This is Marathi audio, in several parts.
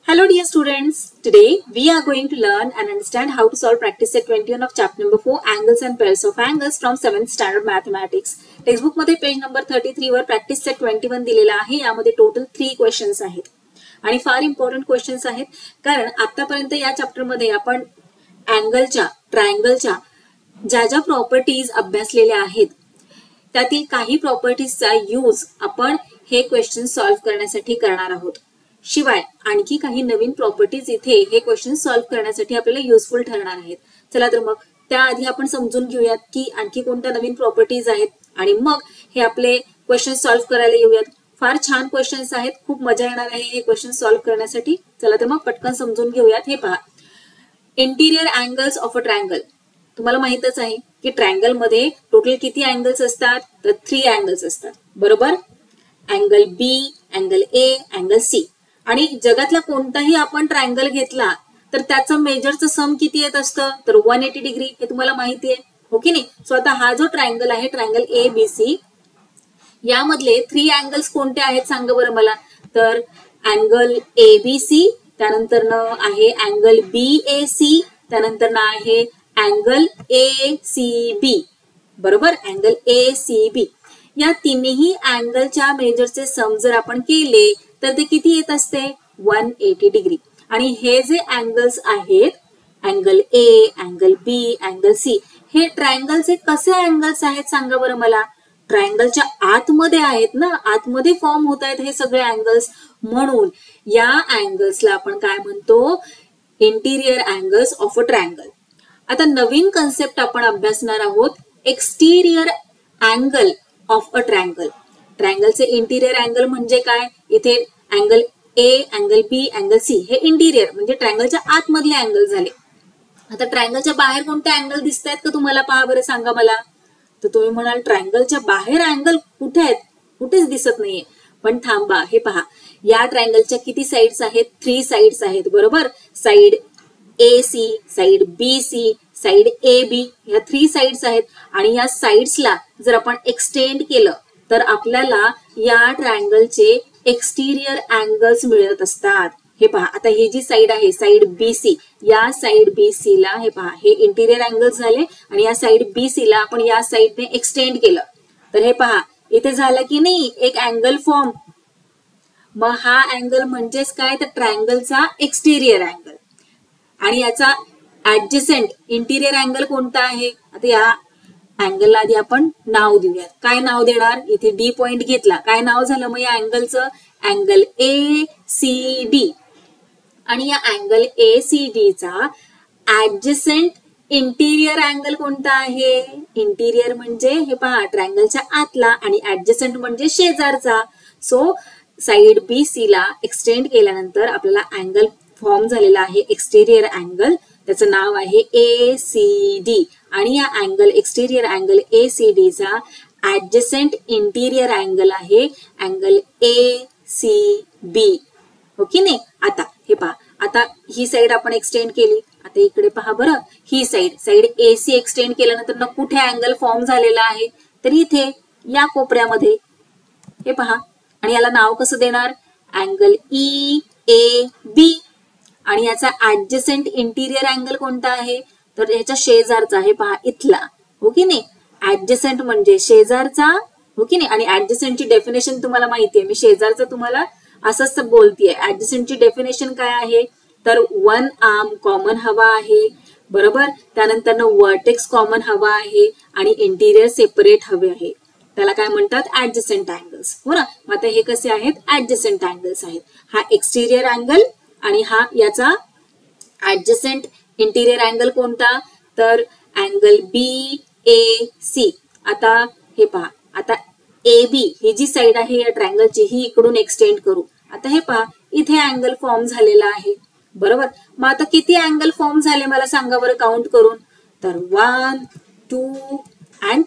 Hello dear students, today we are going to learn and understand how to solve practice set 21 of chapter number 4 angles and pairs of angles from 7th standard mathematics. Textbook मध्ये पेज नंबर 33 वर प्रॅक्टिस सेट 21 दिलेला आहे. यामध्ये टोटल 3 क्वेश्चन्स आहेत आणि फार इम्पॉर्टंट क्वेश्चन्स आहेत कारण आतापर्यंत या चॅप्टर मध्ये आपण अँगलच्या ट्रायंगलच्या ज्या प्रॉपर्टीज अभ्यासलेल्या आहेत त्यातील काही प्रॉपर्टीजचा यूज आपण हे क्वेश्चन सॉल्व्ह करण्यासाठी करणार आहोत. शिवाय आणखी काही नवीन प्रॉपर्टीज इथे हे क्वेश्चन सॉल्व्ह करण्यासाठी आपल्याला युजफुल ठरणार आहेत. चला तर मग त्याआधी आपण समजून घेऊयात की आणखी कोणत्या नवीन प्रॉपर्टीज आहेत आणि मग हे आपले क्वेश्चन सॉल्व्ह करायला येऊयात. फार छान क्वेश्चन्स आहेत, खूप मजा येणार आहे हे क्वेश्चन सॉल्व्ह करण्यासाठी. चला तर मग पटकन समजून घेऊयात. हे पहा, interior angles of a triangle. तुम्हाला माहितच आहे की ट्रायंगल मध्ये टोटल किती अँगल्स असतात, तर 3 अँगल्स असतात. बरोबर, angle B, angle A, angle C. आणि जगातला कोणताही आपण ट्रायंगल घेतला तर त्याचं मेजरचं सम किती येत असतं, तर 180 डिग्री. हे तुम्हाला माहिती आहे, हो की नाही. सो आता हा जो ट्रायंगल आहे, ट्रायंगल ए बी सी, यामधले 3 अँगल्स कोणते आहेत सांगा बरं मला. तर अँगल ए बी सी, त्यानंतर आहे अँगल बी ए सी, त्यानंतर आहे अँगल ए सी बी. बरोबर, अँगल ए सी बी. या तिन्ही अँगलच्या मेजरचे सम जर आपण केले तर ते किती येत असते, 180 डिग्री. आणि हे जे अँगल्स आहेत, angle A, angle B, angle C, हे ट्रायंगलचे कसे अँगल्स आहेत सांगा बरं मला. ट्रायंगलच्या आतमध्ये आहेत ना, आतमध्ये फॉर्म होत आहेत हे सगळे अँगल्स, म्हणून या अँगल्सला आपण काय म्हणतो, interior angles of a triangle. आता नवीन कन्सेप्ट आपण अभ्यासणार आहोत, exterior angle of a triangle. ट्रायंगलचे इंटिरियर अँगल म्हणजे काय, इथे angle A, angle B, angle C हे इंटिरियर म्हणजे ट्रायंगलच्या आतमधले अँगल झाले. आता ट्रायंगलच्या बाहेर कोणते अँगल दिसत आहेत का तुम्हाला, पहा बरं सांगा मला. तर तुम्ही म्हणाल ट्रायंगलच्या बाहेर अँगल कुठे आहेत, कुठेच दिसत नाहीये. पण थांबा, हे पहा, या ट्रायंगलच्या किती साइड्स आहेत, 3 साइड्स आहेत. बरोबर, side A C, side B C, side A B, ह्या 3 साइड्स आहेत. आणि या साइड्सला जर आपण एक्सटेंड केलं तर आपल्याला या ट्रायंगलचे एक्सटिरियर अँगल्स मिळत असतात. हे पहा, आता ही जी साइड आहे, साइड बी सी, या साइड बी सी ला हे पहा, हे इंटिरियर अँगल्स झाले. आणि या साइड बी सी ला आपण या साइडने एक्सटेंड केलं तर हे पहा, इथे झालं की नाही एक अँगल फॉर्म. मग हा अँगल म्हणजेच काय, तर ट्रायंगलचा एक्सटिरियर अँगल. आणि याचा ऍडजसेंट इंटिरियर अँगल कोणता आहे. आता या अँगलला आधी आपण नाव देऊयात. काय नाव देणार, इथे डी पॉइंट घेतला, काय नाव झालं मग या अँगलचं, अँगल ए सी डी. आणि या अँगल ए सी डी चा ऍडजसेंट इंटिरियर अँगल कोणता आहे. इंटिरियर म्हणजे हे पहा ट्रायंगलच्या आतला आणि ऍडजसेंट म्हणजे शेजारचा. सो साइड बी सी ला एक्सटेंड केल्यानंतर आपल्याला अँगल फॉर्म झालेला आहे एक्सटिरियर अँगल, त्याचं नाव आहे ए सी डी. आणि या angle exterior angle A C D चा ऍडजसेंट इंटिरियर अँगल आहे अँगल ए सी बी. हो की नाही. आता हे पहा, आता ही साइड आपण एक्सटेंड केली. आता इकडे पहा बरं, ही साइड ए सी एक्सटेंड केल्यानंतर ना कुठे अँगल फॉर्म झालेला आहे, तर इथे या कोपऱ्यामध्ये. हे पहा, आणि याला नाव कसं देणार, अँगल ई ए बी. आणि याचा ऍडजसेंट इंटिरियर अँगल कोणता आहे, तर याच्या शेजारचा. हे पहा इथला, हो की नाही. ऍडजसेंट म्हणजे शेजारचा, हो की नाही. आणि ऍडजसेंटची डेफिनेशन तुम्हाला माहिती आहे, मी शेजारचं तुम्हाला असंच बोलतीये. ऍडजसेंटची डेफिनेशन काय आहे, तर 1 आर्म कॉमन हवा आहे. बरोबर, त्यानंतर वर्टेक्स कॉमन हवा आहे आणि इंटिरियर सेपरेट हवे आहे. त्याला काय म्हणतात, ऍडजसेंट अँगल्स. हो ना. आता हे कसे आहेत, ऍडजसेंट अँगल्स आहेत. हा एक्सटिरियर अँगल आणि हा याचा ऍडजसेंट इंटिरियर अँगल कोणता, तर अँगल बी ए सी. आता हे पहा, आता A B he G side आहे या ट्रायंगलची, ही इकडून एक्सटेंड करू. आता हे पहा, इथे अँगल फॉर्म झालेला आहे. बरोबर, मग आता किती अँगल फॉर्म झाले मला सांगा बरं काउंट करून, तर 1 2 and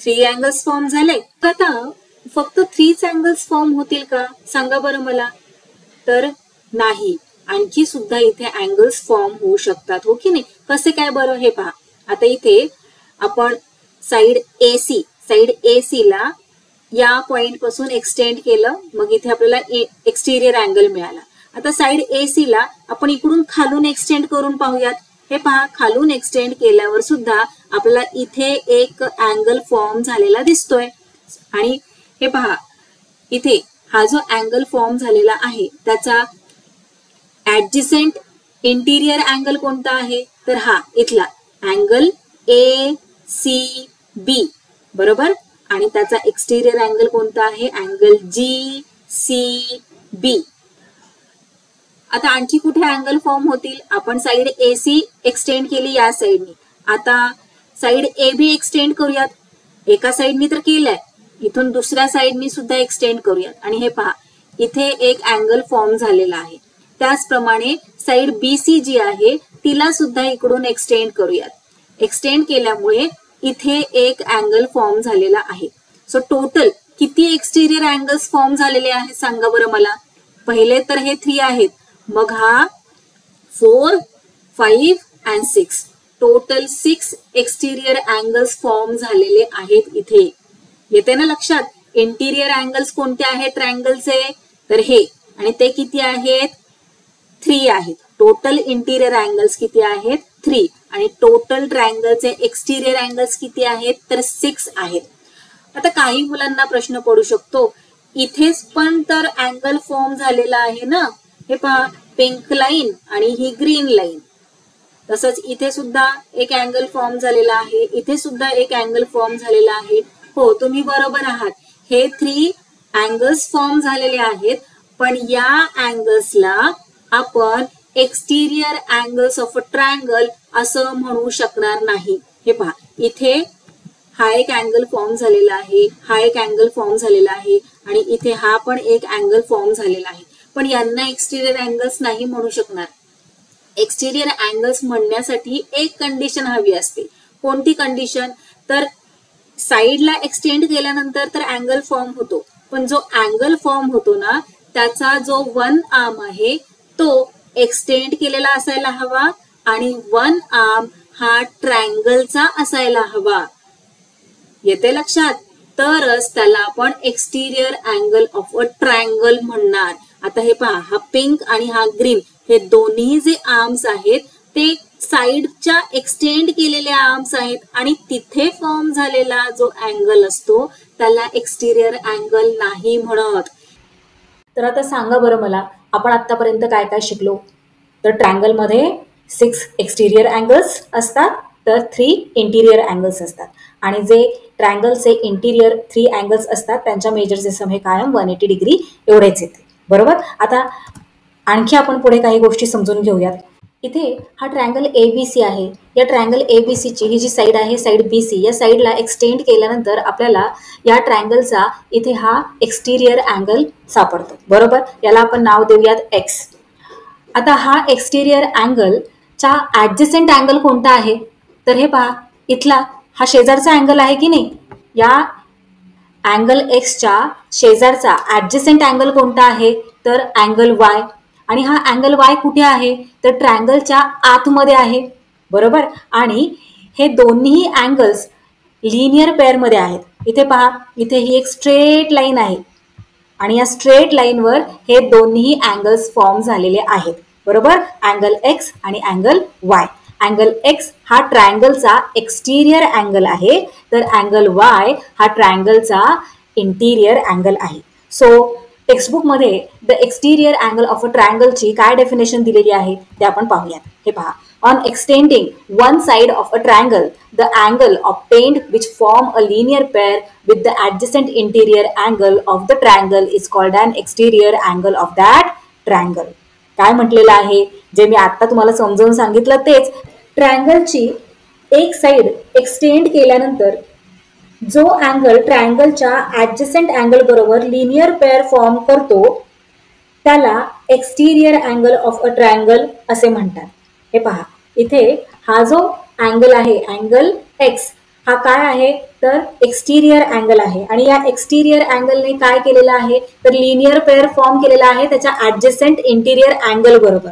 3 अँगल्स फॉर्म झाले. आता फक्त 3 अँगल्स फॉर्म होतील का सांगा बरं मला, तर नाही, आणखी सुद्धा इथे अँगल्स फॉर्म होऊ शकतात. हो की नाही. कसे काय बरं, हे पहा, आता इथे आपण साइड ए सी ला या पॉइंट पासून एक्सटेंड केलं, मग इथे आपल्याला एक्सटिरियर अँगल मिळाला. आता साइड AC ला आपण इकडून खालून एक्सटेंड करून पाहूयात. हे पहा, खालून एक्सटेंड केल्यावर सुद्धा आपल्याला इथे एक अँगल फॉर्म झालेला दिसतोय. आणि हे पहा, इथे हा जो अँगल फॉर्म झालेला आहे त्याचा ऍडजसेंट इंटिरियर अँगल कोणता आहे, तर हा इथला अँगल ACB, बरोबर. आणि त्याचा एक्सटिरियर अँगल कोणता आहे, अँगल GCB. आता आणखी कुठे अँगल फॉर्म होतील, आपण साइड AC एक्सटेंड केली या साइडनी, आता साइड AB एक्सटेंड करूयात. एका साइडनी तर केलंय, इथून दुसऱ्या साइडनी सुद्धा एक्सटेंड करूयात. आणि हे पहा, इथे एक अँगल फॉर्म झालेला आहे. त्याचप्रमाणे साइड BC जी आहे तिला सुद्धा इकडून एक्सटेंड करूयात. एक्सटेंड केल्यामुळे इथे एक अँगल फॉर्म झालेला आहे. सो टोटल किती एक्सटिरियर अँगल्स फॉर्म झालेले आहेत सांगा बरं मला. पहिले तर हे 3 आहेत, मग हा 4, 5 and 6, टोटल 6 एक्सटिरियर अँगल्स फॉर्म झालेले आहेत इथे. येते ना लक्षात. इंटिरियर अँगल्स कोणते आहेत ट्रायंगलचे, तर हे, आणि ते किती आहेत, 3 आहेत. टोटल इंटिरियर अँगल्स किती आहेत, 3. आणि टोटल ट्रायंगलचे एक्सटिरियर अँगल्स किती आहेत, तर 6 आहेत. आता काही मुलांना प्रश्न पडू शकतो, इथेच पण तर अँगल फॉर्म झालेला आहे ना. हे पहा, पिंक लाईन आणि ही ग्रीन लाईन. तसंच इथे सुद्धा एक अँगल फॉर्म झालेला आहे, इथे सुद्धा एक अँगल फॉर्म झालेला आहे. हो, तुम्ही बरोबर आहात. हे 3 अँगल्स फॉर्म झालेले आहेत, पण या अँगल्सला आपण एक्सटिरियर अँगल्स ऑफ अ ट्रायंगल असं म्हणू शकणार नाही. हे पहा, इथे हा एक अँगल फॉर्म झालेला आहे, हा एक अँगल फॉर्म झालेला आहे, आणि इथे हा पण एक अँगल फॉर्म झालेला आहे. पण यांना एक्सटिरियर अँगल्स नाही म्हणू शकणार. एक्सटिरियर अँगल्स म्हणण्यासाठी एक कंडिशन हवी असते. कोणती कंडिशन, तर साइडला एक्सटेंड केल्यानंतर तर अँगल फॉर्म होतो, पण जो अँगल फॉर्म होतो ना त्याचा जो 1 आर्म आहे तो एक्सटेंड केलेला असायला हवा, आणि 1 आर्म हा ट्रायंगलचा असायला हवा. येते लक्षात. तरच त्याला आपण एक्सटिरियर अँगल ऑफ अ ट्रायंगल म्हणणार. आता हे पहा, हा पिंक आणि हा ग्रीन हे दोन्ही जे आर्म्स आहेत ते साइडच्या एक्सटेंड केलेले आर्म्स आहेत, आणि तिथे फॉर्म झालेला जो अँगल असतो त्याला एक्सटिरियर अँगल नाही म्हणत. तर आता सांगा बरं मला, आपण आतापर्यंत काय काय शिकलो. तर ट्रायंगल मध्ये 6 एक्सटिरियर अँगल्स असतात, तर 3 इंटिरियर अँगल्स असतात. आणि जे ट्रायंगलचे इंटिरियर 3 अँगल्स असतात त्यांच्या मेजरचे सम हे कायम 180 डिग्री एवढेच येते, बरोबर. आता आणखी आपण पुढे काही गोष्टी समजून घेऊयात. इथे हा ट्रायंगल ABC आहे. या ट्रायंगल ABC ची ही जी साइड आहे, साइड BC, या साइडला एक्सटेंड केल्यानंतर आपल्याला या ट्रायंगलचा इथे हा एक्सटिरियर अँगल सापडतो, बरोबर. याला आपण नाव देऊयात X. आता हा एक्सटिरियर अँगलचा ऍडजसेंट अँगल कोणता आहे, तर हे पहा, इथला हा शेजारचा अँगल आहे की नाही. या अँगल Xच्या शेजारचा ऍडजसेंट अँगल कोणता आहे, तर अँगल Y. आणि हा अँगल Y कुठे आहे, तर ट्रायंगलच्या आतमध्ये आहे, बरोबर. आणि हे दोन्ही अँगल्स लिनियर पेअरमध्ये आहेत. इथे पहा, इथे ही एक स्ट्रेट लाईन आहे, आणि या स्ट्रेट लाईनवर हे दोन्ही अँगल्स फॉर्म झालेले आहेत, बरोबर. अँगल X आणि अँगल Y. अँगल X हा ट्रायंगलचा एक्सटिरियर अँगल आहे, तर अँगल Y हा ट्रायंगलचा इंटिरियर अँगल आहे. सो टेक्स्टबुक मध्ये the exterior angle of a ट्रायंगलची काय डेफिनेशन दिलेली आहे ते आपण पाहूयात. हे पहा, on extending one side of a triangle the angle obtained which form a linear pair with the adjacent interior angle of the triangle is called an exterior angle of that triangle. काय म्हटलेलं आहे, जे मी आता तुम्हाला समजावून सांगितलं तेच. ट्रायंगलची एक साइड एक्सटेंड केल्यानंतर जो अँगल ट्रायंगलच्या ऍडजसेंट अँगल बरोबर लिनियर पेअर फॉर्म करतो त्याला एक्सटिरियर अँगल ऑफ अ ट्रायंगल असे म्हणतात. हे पहा, इथे हा जो अँगल आहे, अँगल X, हा काय आहे, तर एक्सटिरियर अँगल आहे. आणि या एक्सटिरियर अँगलने काय केलेलं आहे, तर लिनियर पेअर फॉर्म केलेला आहे त्याच्या ऍडजसेंट इंटिरियर अँगल बरोबर.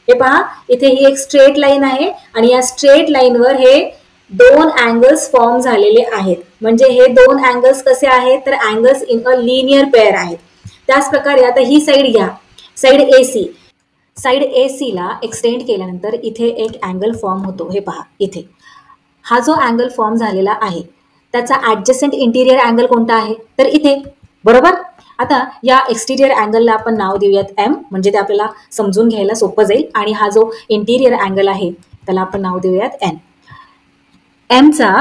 हे पहा, इथे ही एक स्ट्रेट लाईन आहे, आणि या स्ट्रेट लाईनवर हे 2 अँगल्स फॉर्म झालेले आहेत. म्हणजे हे 2 अँगल्स कसे आहेत, तर angles in a linear pair आहेत. त्याच प्रकारे आता ही साइड घ्या, साइड AC. साइड AC ला एक्सटेंड केल्यानंतर इथे एक अँगल फॉर्म होतो. हे पहा इथे हा जो अँगल फॉर्म झालेला आहे त्याचा ॲडजसेंट इंटिरियर अँगल कोणता आहे तर इथे, बरोबर. आता या एक्सटिरियर अँगलला आपण नाव देऊयात M, म्हणजे ते आपल्याला समजून घ्यायला सोपं जाईल. आणि हा जो इंटिरियर अँगल आहे त्याला आपण नाव देऊयात N. Mचा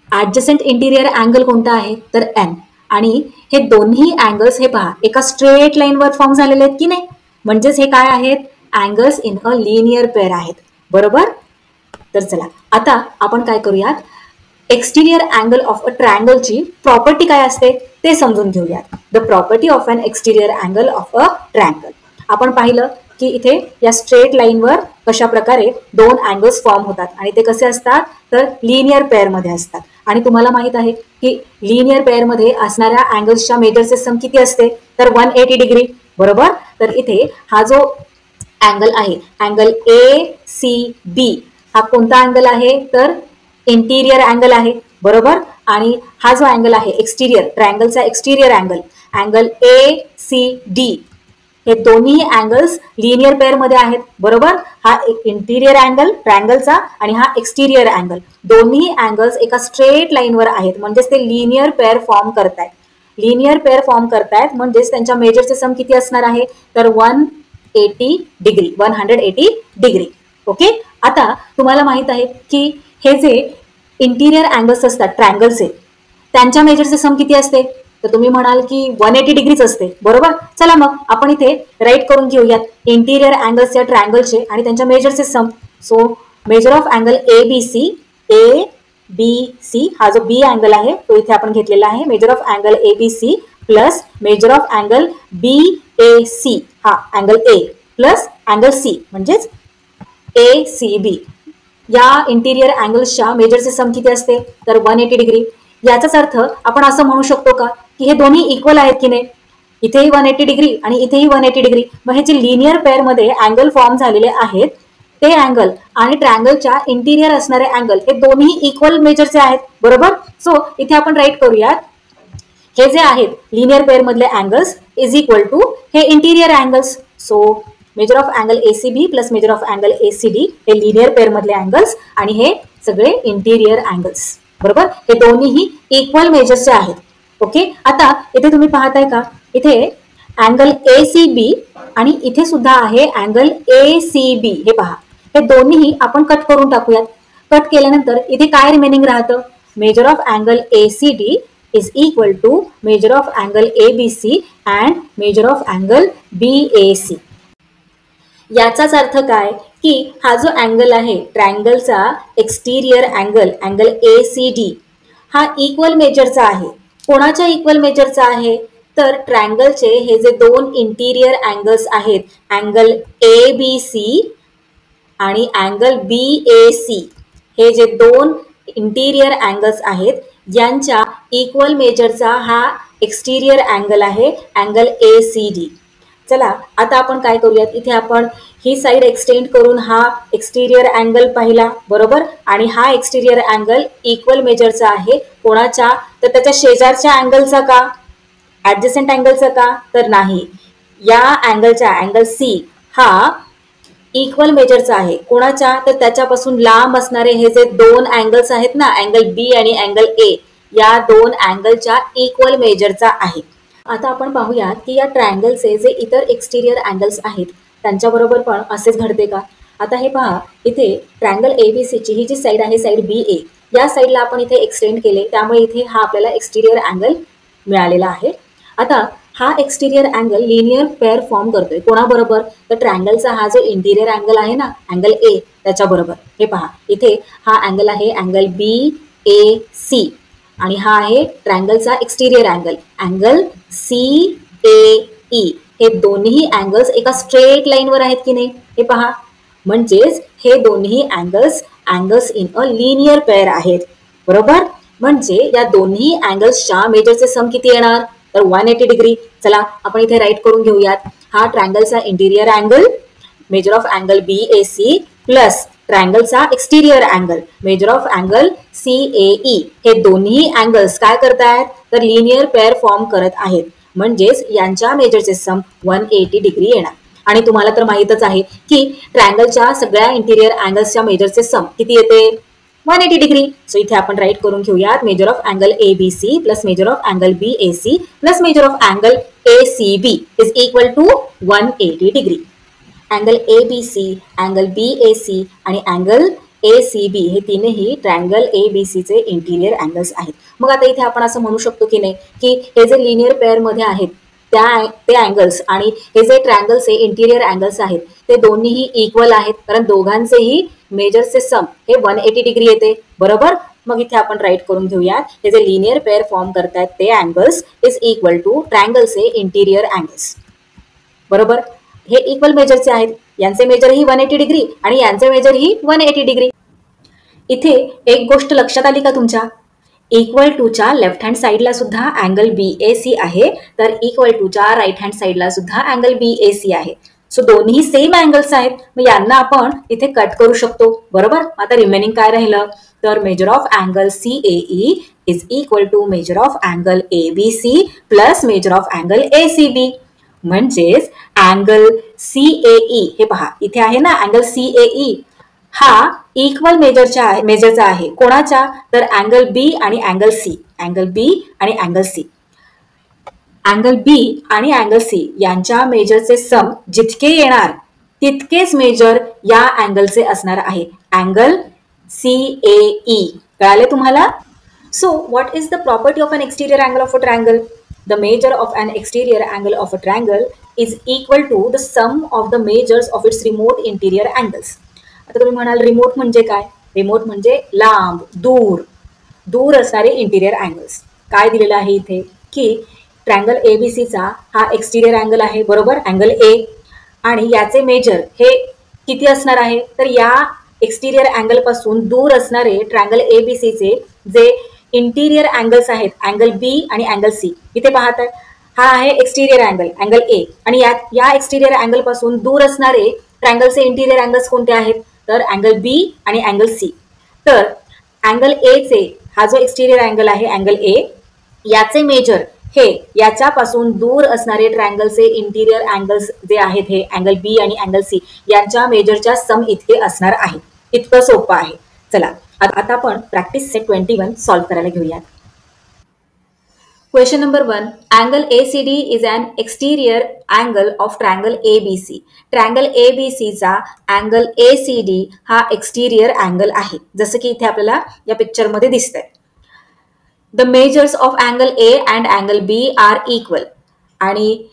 ॲडजसेंट इंटिरियर अँगल कोणता आहे तर N. आणि हे दोन्ही अँगल्स हे पहा एका स्ट्रेट लाईनवर फॉर्म झालेले आहेत की नाही, म्हणजेच हे काय आहेत angles in a linear pair आहेत, बरोबर. तर चला आता आपण काय करूयात, एक्सटिरियर अँगल ऑफ अ ट्रायंगलची प्रॉपर्टी काय असते ते समजून घेऊयात. The property of an exterior angle of a triangle. आपण पाहिलं की इथे या स्ट्रेट लाईनवर कशा प्रकारे दोन अँगल्स फॉर्म होतात आणि ते कसे असतात तर लिनियर पेअरमध्ये असतात. आणि तुम्हाला माहित आहे की लिनियर पेअरमध्ये असणाऱ्या अँगल्सच्या मेजरचे सम किती असते तर 180 डिग्री, बरोबर. तर इथे हा जो अँगल आहे अँगल ACB हा कोणता अँगल आहे तर इंटिरियर अँगल आहे, बरोबर. आणि हा जो अँगल आहे एक्सटिरियर ट्रायंगलचा एक्सटिरियर अँगल ACD हे दोन्ही अँगल्स लिनियर पेअर मध्ये आहेत, बरोबर. हा इंटिरियर अँगल ट्रायंगलचा आणि हा एक्सटिरियर अँगल दोन्ही अँगल्स एका स्ट्रेट लाईनवर आहेत, म्हणजेच ते लिनियर पेअर फॉर्म करतायत. लिनियर पेअर फॉर्म करतायत म्हणजेच त्यांच्या मेजरचे सम किती असणार आहे तर 180 डिग्री. ओके. आता तुम्हाला माहित आहे की हे जे इंटिरियर अँगल्स असतात ट्रायंगलचे त्यांच्या मेजरचे सम किती असते तर तुम्ही म्हणाल की 180 डिग्रीच असते, बरोबर. चला मग आपण इथे राईट करून घेऊयात इंटिरियर अँगल्स या ट्रायंगलचे आणि त्यांच्या मेजरचे sum. So measure of angle ABC हा जो B अँगल आहे तो इथे आपण घेतलेला आहे. Major of angle ABC plus measure of angle BAC हा angle A plus angle C म्हणजेच ACB या इंटिरियर अँगल्सच्या मेजरचे सम किती असते तर 180 डिग्री. याचाच अर्थ आपण असं म्हणू शकतो का की हे दोन्ही इक्वल आहेत की नाही, इथेही 180 डिग्री आणि इथेही 180 डिग्री. मग हे जे लिनियर पेअर मध्ये अँगल फॉर्म झालेले आहेत ते अँगल आणि ट्रायंगलच्या इंटिरियर असणारे अँगल हे दोन्ही इक्वल मेजरचे आहेत, बरोबर. सो इथे आपण राईट करूयात हे जे आहेत लिनियर पेअर मधले अँगल्स इज इक्वल टू हे interior angles. So measure of angle ACB plus measure of angle ACD हे लिनियर पेअर मधले अँगल्स आणि हे सगळे इंटिरियर अँगल्स, बरोबर. हे दोन्हीही इक्वल मेजर्सचे आहेत. ओके. आता इथे तुम्ही पाहताय का इथे अँगल ACB आणि इथे सुद्धा आहे अँगल ACB. हे पहा हे दोन्ही आपण कट करून टाकूयात. कट केल्यानंतर इथे काय रिमेनिंग राहतं measure of angle ACD is equal to measure of angle ABC and measure of angle BAC. याचाच अर्थ काय की हा जो अँगल आहे ट्रायंगलचा एक्सटिरियर अँगल ACD हा इक्वल मेजरचा आहे. कोणाच्या इक्वल मेजरचा आहे तर ट्रायंगलचे हे जे दोन इंटिरियर अँगल्स आहेत अँगल ABC आणि अँगल BAC हे जे दोन इंटिरियर अँगल्स आहेत यांच्या इक्वल मेजरचा हा एक्सटिरियर अँगल आहे अँगल ACD. चला आता आपण काय करूयात, इथे आपण ही साइड एक्सटेंड करून हा एक्सटिरियर अँगल पाहिला, बरोबर. आणि हा एक्सटिरियर अँगल इक्वल मेजरचा आहे कोणाच्या तर त्याच्या शेजारच्या अँगलचा का ऍडजसेंट अँगलचा का तर नाही. या अँगलचा अँगल C हा इक्वल मेजरचा आहे कोणाच्या तर त्याच्यापासून लांब असणारे हे जे दोन अँगल्स आहेत ना अँगल B आणि अँगल A या दोन अँगलच्या इक्वल मेजरचा आहे. आता आपण पाहूयात की या ट्रायंगलचे जे इतर एक्सटिरियर अँगल्स आहेत त्यांच्याबरोबर पण असेच घडते का. आता हे पहा इथे ट्रायंगल ABCची ही जी साईड आहे साईड BA या साईडला आपण इथे एक्सटेंड केले त्यामुळे इथे हा आपल्याला एक्सटिरियर अँगल मिळालेला आहे. आता हा एक्सटिरियर अँगल लिनियर पेअर फॉर्म करतोय कोणाबरोबर तर ट्रायंगलचा हा जो इंटिरियर अँगल आहे ना अँगल A त्याच्याबरोबर. हे पहा इथे हा अँगल आहे अँगल BAC आणि हा आहे ट्रायंगलचा एक्सटिरियर अँगल CAE. हे दोन्ही अँगल्स एका स्ट्रेट लाईनवर आहेत की नाही हे पहा, म्हणजेच हे दोन्ही angles in a linear pair आहेत, बरोबर. म्हणजे या दोन्ही अँगल्सच्या मेजरचे सम किती येणार तर 180 डिग्री. चला आपण इथे राईट करून घेऊयात हा ट्रायंगलचा interior angle measure of angle BAC plus ट्रायंगलचा exterior angle measure of angle CAE. हे दोन्ही अँगल्स काय करतायत तर लिनियर पेअर फॉर्म करत आहेत म्हणजेच यांच्या मेजरचे सम 180 डिग्री येणार. आणि तुम्हाला तर माहितच आहे की ट्रायंगलच्या सगळ्या इंटिरियर अँगल्सच्या मेजरचे सम किती येते 180 डिग्री. सो इथे आपण राईट करून घेऊयात measure of angle ABC plus measure of angle BAC plus measure of angle ACB is equal to 180 degree. Angle ABC, angle BAC आणि अँगल ACB हे तीनही ट्रायंगल ABC चे इंटिरियर अँगल्स आहेत. मग आता इथे आपण असं म्हणू शकतो की नाही की हे जे लिनियर पेअर मध्ये आहेत ते अँगल्स आणि हे जे ट्रायंगलचे इंटिरियर अँगल्स आहेत ते दोन्हीही इक्वल आहेत, कारण दोघांचेही मेजरचे सम हे 180 डिग्री येते. बरोबर. मग इथे आपण राईट करून घेऊयात हे जे लिनियर पेअर फॉर्म करतात ते अँगल्स इज इक्वल टू ट्रायंगलचे इंटिरियर अँगल्स. बरोबर. हे इक्वल मेजरचे आहेत, यांचे मेजर ही 180 डिग्री आणि यांचे मेजर ही 180 डिग्री. इथे एक गोष्ट लक्षात आली का तुमच्या, इक्वल टूच्या लेफ्ट हँड साईडला सुद्धा अँगल BAC आहे, तर इक्वल टूच्या राईट हँड साईडला सुद्धा अँगल BAC आहे. सो दोन्ही सेम अँगल्स आहेत, मग यांना आपण इथे कट करू शकतो. बरोबर. आता रिमेनिंग काय राहिलं, तर measure of angle CAE is equal to measure of angle ABC plus measure of angle ACB. म्हणजेच अँगल CAE हे पहा इथे आहे ना, अँगल CAE हा इक्वल मेजरचा आहे. कोणाच्या, तर अँगल B आणि अँगल C. अँगल B आणि अँगल C. अँगल B आणि अँगल C यांच्या मेजरचे सम जितके येणार तितकेच मेजर या अँगलचे असणार आहे, अँगल CAE. कळाले तुम्हाला. So what is the property of an exterior angle of a triangle. The measure of an exterior angle of a triangle is equal to the sum of the measures of its remote interior angles. आता तुम्ही म्हणाल रिमोट म्हणजे काय, रिमोट म्हणजे लांब, दूर असणारे इंटिरियर अँगल्स. काय दिलेलं आहे इथे की ट्रायंगल ABCचा हा एक्सटिरियर अँगल आहे. बरोबर. अँगल A आणि याचे मेजर हे किती असणार आहे, तर या एक्सटिरियर अँगल पासून दूर असणारे ट्रायंगल ABCचे जे इंटिरियर अँगल्स आहेत अँगल B आणि अँगल C. इथे पाहताय हा आहे एक्सटिरियर अँगल अँगल A आणि या एक्सटिरियर अँगल पासून दूर असणारे ट्रायंगलचे इंटिरियर अँगल्स कोणते आहेत, तर अँगल B आणि अँगल C. तर अँगल A चे हा जो एक्सटिरियर अँगल आहे अँगल A याचे मेजर हे याच्यापासून दूर असणारे ट्रायंगलचे इंटिरियर अँगल्स जे आहेत हे अँगल B आणि अँगल C यांच्या मेजरच्या सम इतके असणार आहे. इतकं सोपं आहे. चला आता आपण प्रॅक्टिस सेट 21 सॉल्व्ह करायला घेऊयात. Question number 1. Angle ACD is an exterior angle of triangle ABC. Triangle ABCचा अँगल ACD हा एक्सटिरियर अँगल आहे, जसं की इथे आपल्याला या पिक्चरमध्ये दिसतंय. The measures of angle A and angle B are equal. आणि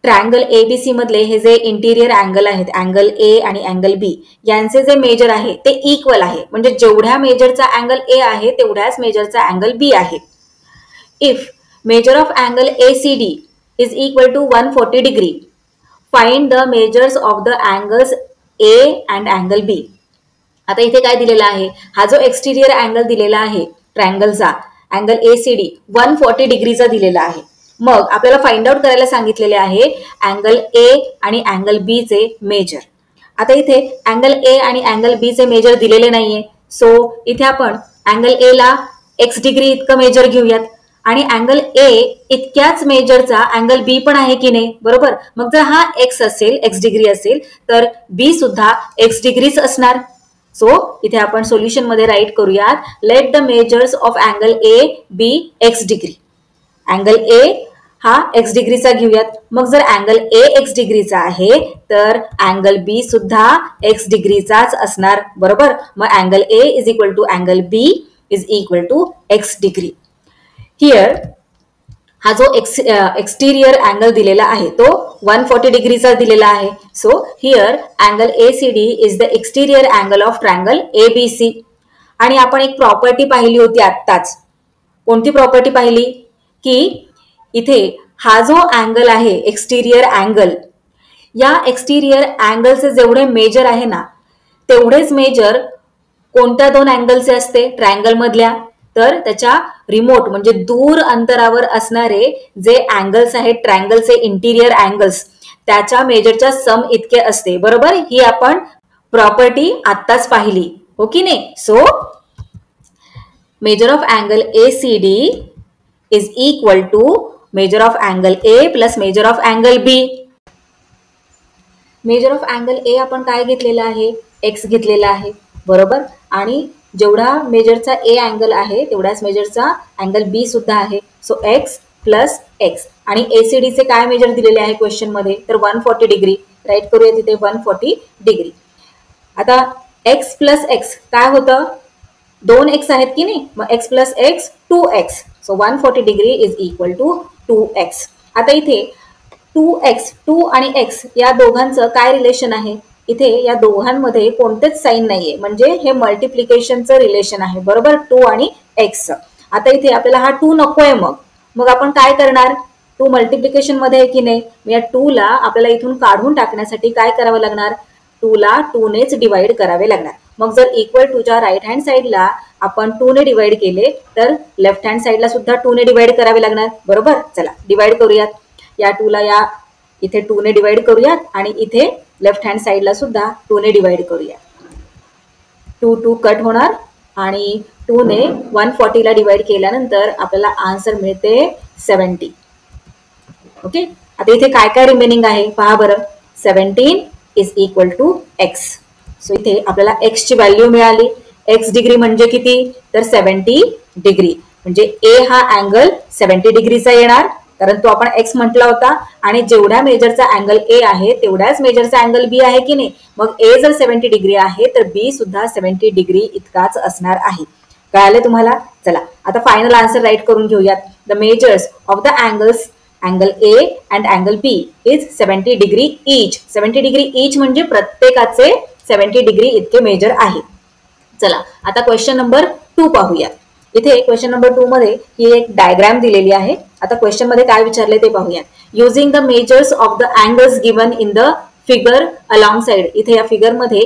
ट्रायंगल ABC मधले हे जे इंटिरियर अँगल आहेत अँगल A आणि अँगल B यांचे जे मेजर आहे ते इक्वल आहे, म्हणजे जेवढ्या मेजरचा अँगल A आहे तेवढ्याच मेजरचा अँगल B आहे. If measure of angle ACD is equal to 140 degree, find the measures of the angles A and angle B. आता इथे काय दिलेलं आहे, हा जो एक्सटिरियर अँगल दिलेला आहे ट्रायंगलचा अँगल ACD 140 डिग्रीचा दिलेला आहे. मग आपल्याला फाइंड आउट करायला सांगितलेले आहे अँगल A आणि अँगल B चे मेजर. आता इथे अँगल A आणि अँगल B चे मेजर दिलेले नाहीये, सो इथे आपण अँगल A ला x डिग्री इतकं मेजर घेऊयात आणि अँगल A इतक्याच मेजरचा अँगल B पण आहे की नाही. बरोबर. मग जर हा x असेल, x डिग्री असेल, तर B सुद्धा x डिग्रीच असणार. सो इथे आपण सोल्युशन मध्ये राईट करूयात let the measures of angle A be x degree. Angle A हा x डिग्रीचा घेऊयात. मग जर अँगल A x डिग्रीचा आहे तर अँगल B सुद्धा x डिग्रीचाच असणार. बरोबर. मग angle A is equal to angle B is equal to x degree. Here हा जो एक्सटिरियर अँगल दिलेला आहे तो 140 डिग्रीचा दिलेला आहे. So here angle ACD is the exterior angle of triangle ABC. आणि आपण एक प्रॉपर्टी पाहिली होती आत्ताच. कोणती प्रॉपर्टी पाहिली की इथे हा जो अँगल आहे एक्सटिरियर अँगल, या एक्सटिरियर अँगलचे जेवढे मेजर आहे ना तेवढेच मेजर कोणत्या दोन अँगलचे असते ट्रायंगल मधल्या, तर त्याच्या रिमोट म्हणजे दूर अंतरावर असणारे जे अँगल्स आहेत ट्रायंगलचे इंटिरियर अँगल्स त्याच्या मेजरच्या सम इतके असते. बरोबर. ही आपण प्रॉपर्टी आत्ताच पाहिली, हो की नाही. So measure of angle ACD is equal to measure of angle A plus measure of angle B. Major of angle ए आपण काय घेतलेला आहे, एक्स घेतलेला आहे बरोबर. आणि जेवढा मेजरचा ए अँगल आहे तेवढाच मेजरचा अँगल बी सुद्धा आहे. So x plus x. आणि एसीडीचे काय मेजर दिलेले आहे क्वेश्चन मध्ये, तर 140 डिग्री. राईट करूया तिथे 140 डिग्री. आता एक्स प्लस एक्स काय होतं, 2x आहेत की नाही, मग x plus x 2x. So 140 degree is equal to 2x. आता इथे 2x 2 आणि x या दोघांचं काय रिलेशन आहे, इथे या दोघांमध्ये कोणतेच साईन नाहीये, म्हणजे हे मल्टिप्लिकेशनचं रिलेशन आहे बरोबर, 2 आणि x. आता इथे आपल्याला हा 2 नकोय, मग आपण काय करणार, 2 मल्टिप्लिकेशन मध्ये आहे की नाही, या 2 ला आपल्याला इथून काढून टाकण्यासाठी काय करावं लागणार, 2 ला 2 नेच डिवाइड करावे लागणार. मग जर इक्वल टूच्या राईट हँड साईडला आपण 2 ने डिवाइड केले तर लेफ्ट हँड साईडला सुद्धा 2 ने डिवाइड करावे लागणार बरोबर. चला डिवाइड करूयात, या 2 ला या इथे 2 ने डिवाइड करूयात आणि इथे लेफ्ट हँड साईडला सुद्धा 2 ने डिवाइड करूयात. 2 2 कट होणार आणि 2 ने 140 ला डिवाइड केल्यानंतर आपल्याला आन्सर मिळते 70. ओके. आता इथे काय काय रिमेनिंग आहे पहा बरं, 17 is equal to x. So इथे आपल्याला एक्स ची व्हॅल्यू मिळाली. एक्स डिग्री म्हणजे किती, तर 70 डिग्री. म्हणजे ए हा अँगल 70 डिग्रीचा येणार, कारण तो आपण एक्स म्हटला होता. आणि जेवढ्या मेजरचा अँगल ए आहे तेवढ्याच मेजरचा अँगल बी आहे की नाही, मग ए जर 70 डिग्री आहे तर बी सुद्धा 70 डिग्री इतकाच असणार आहे. कळाले तुम्हाला. चला आता फायनल आन्सर राईट करून घेऊयात. The measures of the angles angle A and angle B is 70 degree each. 70 degree each म्हणजे प्रत्येकाचे 70 डिग्री इतके मेजर आहे. चला आता क्वेश्चन नंबर 2 पाहूया. इथे क्वेश्चन नंबर 2 मध्ये ही एक डायग्राम दिलेली आहे. आता क्वेश्चन मध्ये काय विचारले ते पाहूया. Using the measures of the angles given in the figure alongside. इथे या फिगर मध्ये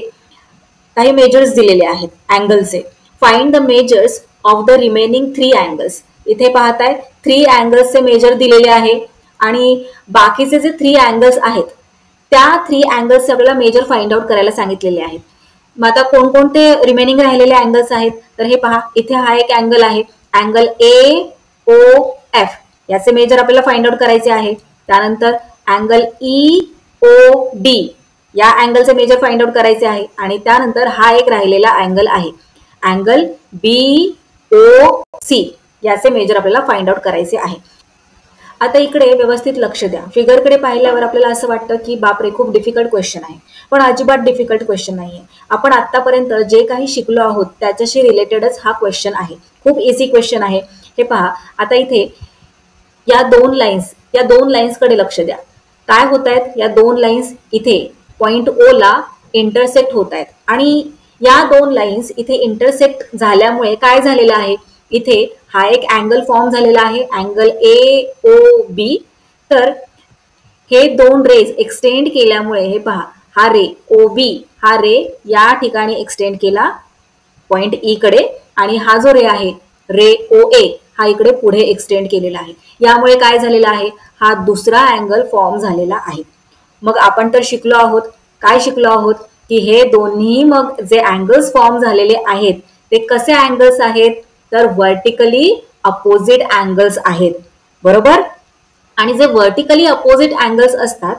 काही मेजर्स दिलेले आहेत अँगलचे. Find the measures of the remaining 3 angles. इथे पाहताय 3 अँगल्सचे मेजर दिलेले आहे आणि बाकीचे जे 3 अँगल्स आहेत त्या 3 अँगल्सचे आपल्याला मेजर फाइंड आउट करायला सांगितलेले आहेत. मग आता कोणकोणते रिमेनिंग राहिलेले अँगल्स आहेत, तर हे पहा इथे हा एक अँगल आहे, अँगल ए ओ एफ. याचे मेजर आपल्याला फाइंड आउट करायचे आहे. त्यानंतर अँगल ई ओ डी या अँगलचे मेजर फाइंड आउट करायचे आहे. आणि त्यानंतर हा एक राहिलेला अँगल आहे, अँगल बी ओ सी. याचे मेजर आपल्याला फाइंड आउट करायचे आहे. आता इकडे व्यवस्थित लक्ष द्या. फिगरकडे पाहिल्यावर आपल्याला असं वाटतं की बापरे खूप डिफिकल्ट क्वेश्चन आहे, पण अजिबात डिफिकल्ट क्वेश्चन नाहीये. आपण आतापर्यंत जे काही शिकलो आहोत त्याच्याशी रिलेटेडच हा क्वेश्चन आहे. खूप इझी क्वेश्चन आहे. हे पहा आता इथे या 2 लाईन्स, या 2 लाईन्सकडे लक्ष द्या. काय होत आहेत, या 2 लाईन्स इथे पॉइंट ओ ला इंटरसेक्ट होत आहेत आणि या 2 लाईन्स इथे इंटरसेक्ट झाल्यामुळे काय झालेलं आहे, इथे हा एक अँगल फॉर्म झालेला आहे, अँगल ए ओ बी. तर हे 2 रेज एक्सटेंड केल्यामुळे हे पहा हा रे ओ बी, हा रे या ठिकाणी एक्सटेंड केला पॉइंट ई कडे आणि हा जो रे आहे रे ओ ए हा इकडे पुढे एक्सटेंड केलेला आहे. यामुळे काय झालेला आहे, हा दुसरा अँगल फॉर्म झालेला आहे. मग आपण तर शिकलो आहोत, काय शिकलो आहोत की हे दोन्ही मग जे अँगल्स फॉर्म झालेले आहेत ते कसे अँगल्स आहेत, तर व्हर्टिकली अपोजिट अँगल्स आहेत बरोबर. आणि जे व्हर्टिकली अपोजिट अँगल्स असतात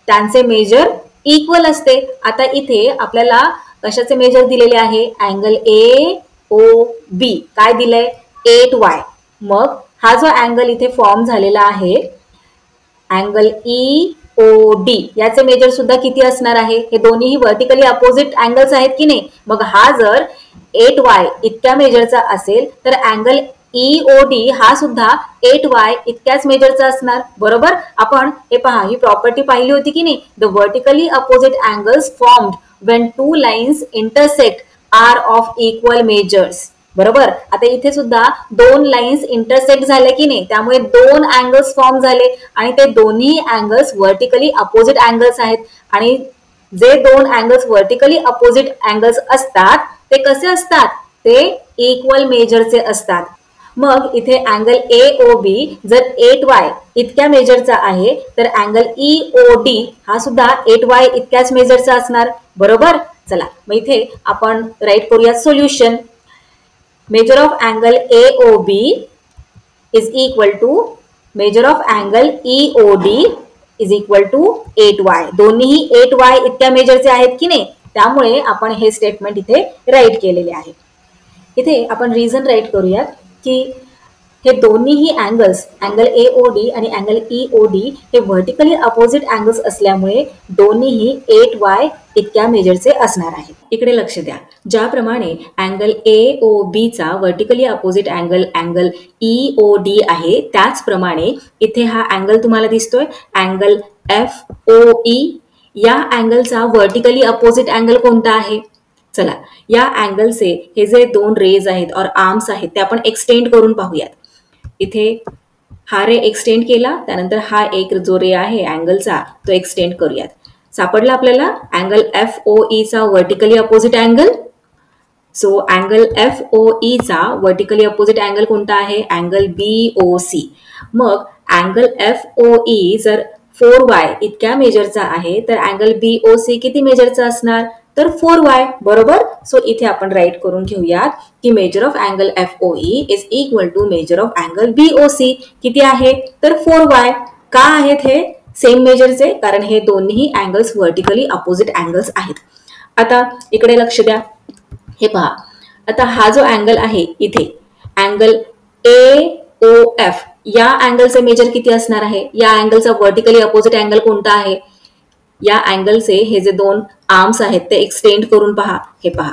त्यांचे मेजर इक्वल असते. आता इथे आपल्याला कशाचे मेजर दिलेले आहे, अँगल ए ओ बी काय दिलंय 8y. मग हा जो अँगल इथे फॉर्म झालेला आहे अँगल ई ओ डी याचे मेजर सुद्धा किती असणार आहे, हे दोन्ही व्हर्टिकली अपोजिट अँगल्स आहेत की नाही. मग हा जर 8y इतक्या मेजरचा असेल तर अँगल ई ओ डी हा सुद्धा 8y इतक्याच मेजरचा असणार बरोबर. आपण हे पहा ही प्रॉपर्टी पाहिली होती की नाही, the vertically opposite angles formed when 2 lines intersect are of equal measures बरोबर. आता इथे सुद्धा 2 लाईन्स इंटरसेक्ट झाल्या की नाही, त्यामुळे 2 अँगल्स फॉर्म झाले आणि ते दोन्ही अँगल्स व्हर्टिकली अपोजिट अँगल्स आहेत. आणि जे 2 अँगल्स व्हर्टिकली अपोजिट अँगल्स असतात ते कसे असतात, ते इक्वल मेजरचे असतात. मग इथे अँगल ए ओ बी जर 8y इतक्या मेजरचा आहे तर अँगल ई ओ डी हा सुद्धा 8y इतक्याच मेजरचा असणार बरोबर. चला मग इथे आपण राईट करूया solution. Measure of angle A O B is equal to measure of angle E O D is equal to 8y. दोन्हीही 8y इतक्या मेजरचे आहेत की नाही, त्यामुळे आपण हे स्टेटमेंट इथे राईट केलेले आहे. इथे आपण रिझन राईट करूयात की हे दोन्हीही अँगल्स, अँगल AOD आणि अँगल EOD हे व्हर्टिकली अपोजिट अँगल्स असल्यामुळे दोन्हीही 8y इतक्या मेजरचे असणार आहेत. इकडे लक्ष द्या, ज्याप्रमाणे अँगल AOB चा vertically opposite angle angle EOD आहे, त्याचप्रमाणे इथे हा अँगल तुम्हाला दिसतोय अँगल FOE. या अँगलचा व्हर्टिकली अपोजिट अँगल कोणता आहे? चला, या अँगलचे हे जे दोन रेज आहेत और आर्म्स आहेत ते आपण एक्सटेंड करून पाहूयात. इथे हा रे एक्सटेंड केला, त्यानंतर हा एक जो रे आहे अँगलचा तो एक्सटेंड करूयात. सापडला आपल्याला अँगल FOE चा vertically opposite angle. So angle FOE चा व्हर्टिकली अपोजिट अँगल कोणता आहे? Angle BOC. मग अँगल FOE जर 4y इतक्या मेजरचा आहे तर अँगल BOC किती मेजरचा असणार? तर 4y. बरोबर. सो इथे आपण राईट करून घेऊयात की measure of angle FOE is equal to measure of angle BOC. किती आहे? तर 4y. का आहेत हे सेम मेजरचे? कारण हे दोन्ही अँगल्स व्हर्टिकली अपोजिट अँगल्स आहेत. आता इकडे लक्ष द्या, हे पहा, आता हा जो अँगल आहे इथे अँगल AOF या अँगलचे मेजर किती असणार आहे? या अँगलचा व्हर्टिकली अपोजिट अँगल कोणता आहे? या अँगलचे हे जे दोन आर्म्स आहेत ते एक्सटेंड करून पहा. हे पहा,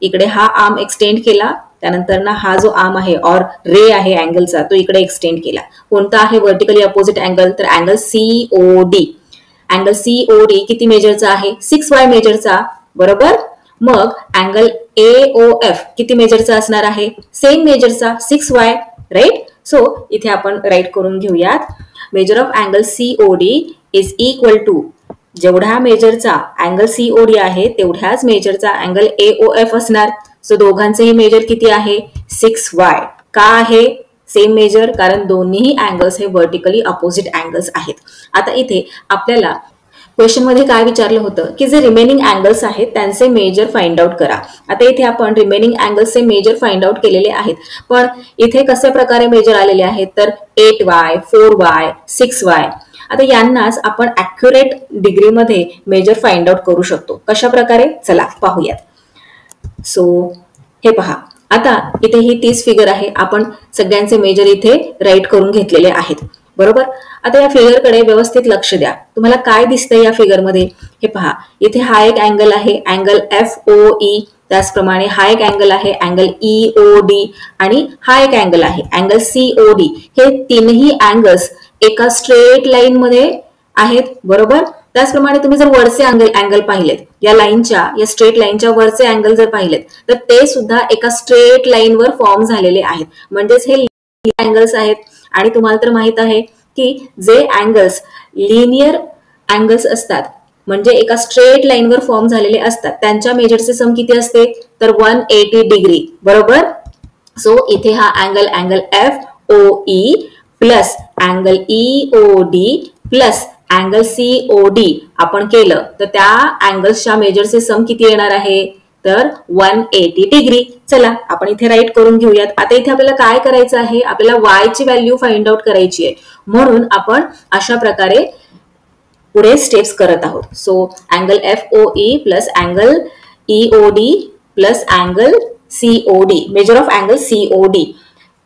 इकडे हा आर्म एक्सटेंड केला, त्यानंतर ना हा जो आर्म आहे और रे आहे अँगलचा तो इकडे एक्सटेंड केला. कोणता आहे व्हर्टिकली अपोजिट अँगल? तर अँगल COD. अँगल COD किती मेजरचा आहे? 6y मेजरचा. बरोबर. मग अँगल AOF किती मेजरचा असणार आहे? Same मेजरचा 6y. राईट. सो इथे आपण राईट करून घेऊयात, measure of angle COD is equal to जेवढ्या मेजरचा अँगल COD आहे तेवढ्याच मेजरचा अँगल AOF असणार. सो दोघांचेही मेजर किती आहे? 6y. का आहे सेम मेजर? कारण दोन्ही अँगल्स हे व्हर्टिकली अपोजिट अँगल्स आहेत. आता इथे आपल्याला क्वेश्चन मध्ये काय विचारलं होतं की जे रिमेनिंग अँगल्स आहेत त्यांचे मेजर फाइंड आउट करा. आता इथे आपण रिमेनिंग अँगल्सचे मेजर फाइंड आउट केलेले आहेत, पण इथे कशा प्रकारे मेजर आलेले आहेत? तर 8y, 4y, 6y. आता यांनाच आपण ॲक्युरेट डिग्रीमध्ये मेजर फाइंड आउट करू शकतो. कशा प्रकारे? चला पाहूयात. सो हे पहा, आता इथे ही 30 फिगर आहे, आपण सगळ्यांचे मेजर इथे राईट करून घेतलेले आहेत. बरोबर. आता या फिगरकडे व्यवस्थित लक्ष द्या. तुम्हाला काय दिसतंय या फिगरमध्ये? हे पहा, इथे हा एक अँगल आहे अँगल FOE, त्याचप्रमाणे हा एक अँगल आहे अँगल EOD आणि हा एक अँगल आहे अँगल COD. हे तीनही अँगल्स एका स्ट्रेट लाईन मध्ये आहेत. बरोबर. त्याचप्रमाणे तुम्ही जर वरचे अँगल पाहिलेत, या लाईनच्या, या स्ट्रेट लाईनच्या वरचे अँगल जर पाहिलेत तर ते सुद्धा एका स्ट्रेट लाईनवर फॉर्म झालेले आहेत. म्हणजेच हे अँगल्स आहेत. आणि तुम्हाला तर माहित आहे की जे अँगल्स लिनियर अँगल्स असतात म्हणजे एका स्ट्रेट लाईनवर फॉर्म झालेले असतात त्यांच्या मेजरचे सम किती असते? तर 180 डिग्री. बरोबर. सो इथे हा angle FOE plus angle EOD plus angle COD आपण केलं तर त्या अँगल्सच्या मेजरचे सम किती येणार आहे? तर 180 डिग्री. चला आपण इथे राईट करून घेऊयात. आता इथे आपल्याला काय करायचं आहे? आपल्याला y ची व्हॅल्यू फाइंड आउट करायची आहे, म्हणून आपण अशा प्रकारे पुढे स्टेप्स करत आहोत. So angle FOE plus angle EOD plus angle COD, measure of angle COD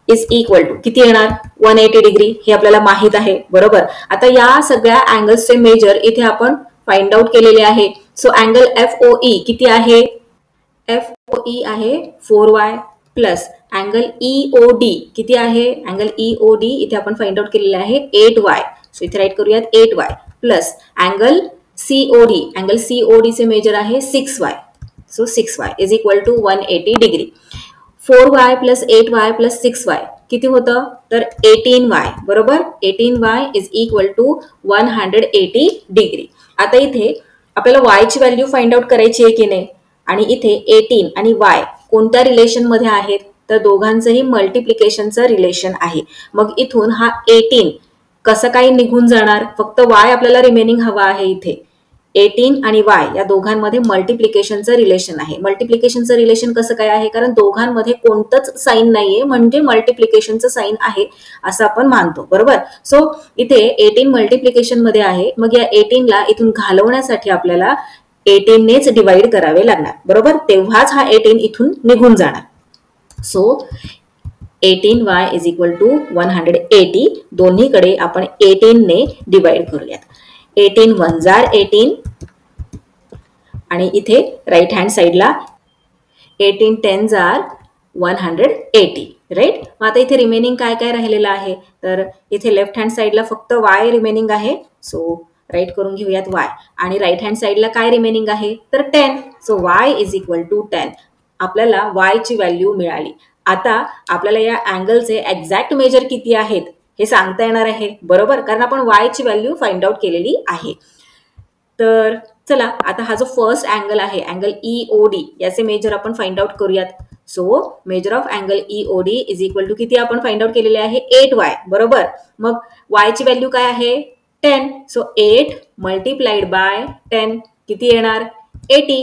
is equal to किती येणार? 180 डिग्री. हे आपल्याला माहित आहे. बरोबर. आता या सगळ्या अँगल्सचे मेजर इथे आपण फाइंड आउट केलेले आहे. सो अँगल FOE किती आहे? FOE आहे 4y प्लस अँगल EOD किती आहे? अँगल EOD इथे आपण फाइंड आउट केलेले आहे 8y. सो इथे राईट करूयात 8y plus angle COD, angle COD चे मेजर आहे 6y. So 6y is equal to 180 degree. 4y plus 8y plus 6y किती होतं? तर 18y. बरोबर. 18y is equal to 180 degree. आता इथे आपल्याला y ची व्हॅल्यू फाइंड आउट करायची आहे की नाही? आणि इथे 18 आणि y कोणत्या रिलेशन मध्ये आहेत? तर दोघांचंही मल्टिप्लिकेशनचं रिलेशन आहे. मग इथून हा 18 कसं काही निघून जाणार? फक्त y आपल्याला रिमेनिंग हवा आहे. इथे 18 आणि y या दोघांमध्ये मल्टिप्लिकेशनचं रिलेशन आहे. मल्टिप्लिकेशनचं रिलेशन कसं काय आहे, कारण दोघांमध्ये कोणतंच साईन नाहीये म्हणजे मल्टिप्लिकेशनचं साईन आहे असं आपण मानतो, बरोबर. सो इथे 18 मल्टिप्लिकेशन मध्ये आहे, मग या 18 ला इथून घालवण्यासाठी आपल्याला 18 नेच डिवाइड करावे लागणार, बरोबर. तेव्हाच हा 18 इथून निघून जाणार. So 18y is equal to 180. दोन्हीकडे आपण 18 ने डिवाइड करूयात. 18 1 जार 18 आणि इथे राईट हँड साइडला 18 10 जार 180, राईट. मग आता इथे रिमेनिंग काय काय राहिलेलं आहे, तर इथे लेफ्ट हँड साइडला फक्त y रिमेनिंग आहे. सो राईट करून घेऊयात y. आणि राईट हँड साइडला काय रिमेनिंग आहे, तर 10. So y is equal to 10. आपल्याला y ची व्हॅल्यू मिळाली. आता आपल्याला या अँगलचे एक्झॅक्ट मेजर किती आहेत हे सांगता येणार आहे, बरोबर, कारण आपण y ची व्हॅल्यू फाइंड आउट केलेली आहे. तर चला आता हा जो फर्स्ट अँगल आहे, अँगल EOD, याचे मेजर आपण फाइंड आउट करूयात. So measure of angle EOD is equal to किती आपण फाइंड आउट केलेले आहे, 8y, बरोबर. मग y ची व्हॅल्यू काय आहे, 10. सो 8 मल्टिप्लाइड बाय 10 किती येणार, 80,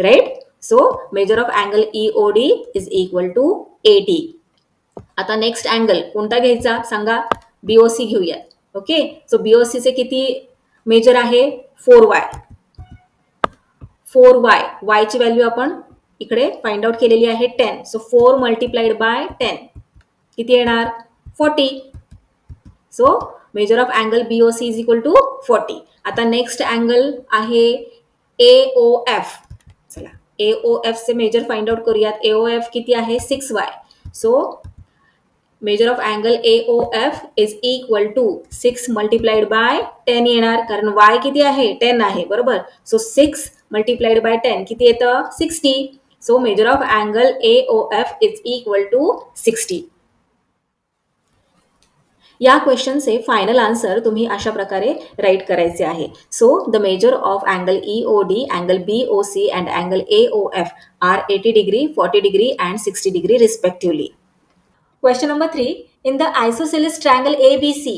right. So measure of angle EOD is equal to 80. आता नेक्स्ट अँगल कोणता घ्यायचा सांगा, BOC घेऊया. ओके, सो BOC चे किती मेजर आहे, 4y. 4y, y ची व्हॅल्यू आपण इकडे फाइंड आउट केलेली आहे 10. सो 4 मल्टिप्लाइड बाय 10 किती येणार, 40. So measure of angle BOC is equal to 40. आता नेक्स्ट अँगल आहे AOF. चला AOF चे मेजर फाइंड आउट करूयात. AOF किती आहे, 6y. So measure of angle AOF is equal to 6 multiplied by 10 येणार, कारण y किती आहे, 10 आहे, बरोबर. सो 6 मल्टिप्लाइड बाय 10 किती येतं, 60. So measure of angle AOF is equal to 60. या क्वेश्चनचे फायनल आन्सर तुम्ही अशा प्रकारे राईट करायचे आहे. So the measure of angle EOD, angle BOC and angle AOF are 80 degree, 40 degree and 60 degree respectively. Question number 3. In the isosceles triangle ABC,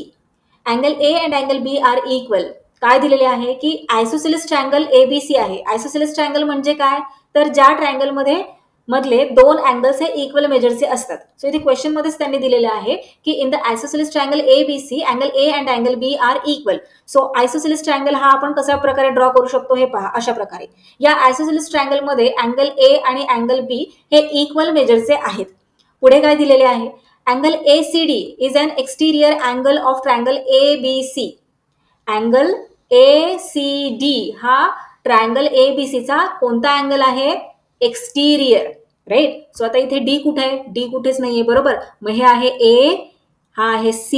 angle A and angle B are equal. काय दिलेले आहे की आयसोसेलेस ट्रायंगल ABC आहे. आयसोसेलेस ट्रायंगल म्हणजे काय, तर ज्या ट्रायंगल मधले दोन अँगल्स हे इक्वल मेजरचे असतात. सो इथे क्वेश्चन मध्येच त्यांनी दिलेले आहे की in the isosceles triangle ABC, angle A and angle B are equal. So isosceles triangle हा आपण कशा प्रकारे ड्रॉ करू शकतो हे पहा. अशा प्रकारे या आयसोसेलेस ट्रायंगल मध्ये अँगल A आणि अँगल B हे इक्वल मेजरचे आहेत. पुढे काय दिलेले आहे, angle ACD is an exterior angle of triangle ABC. Angle ACD हा ट्रायंगल ABC चा कोणता अँगल आहे, एक्सटिरियर, राईट. सो आता इथे D कुठे आहे, D कुठेच नाहीये, बरोबर. मग हे आहे A, हा आहे C,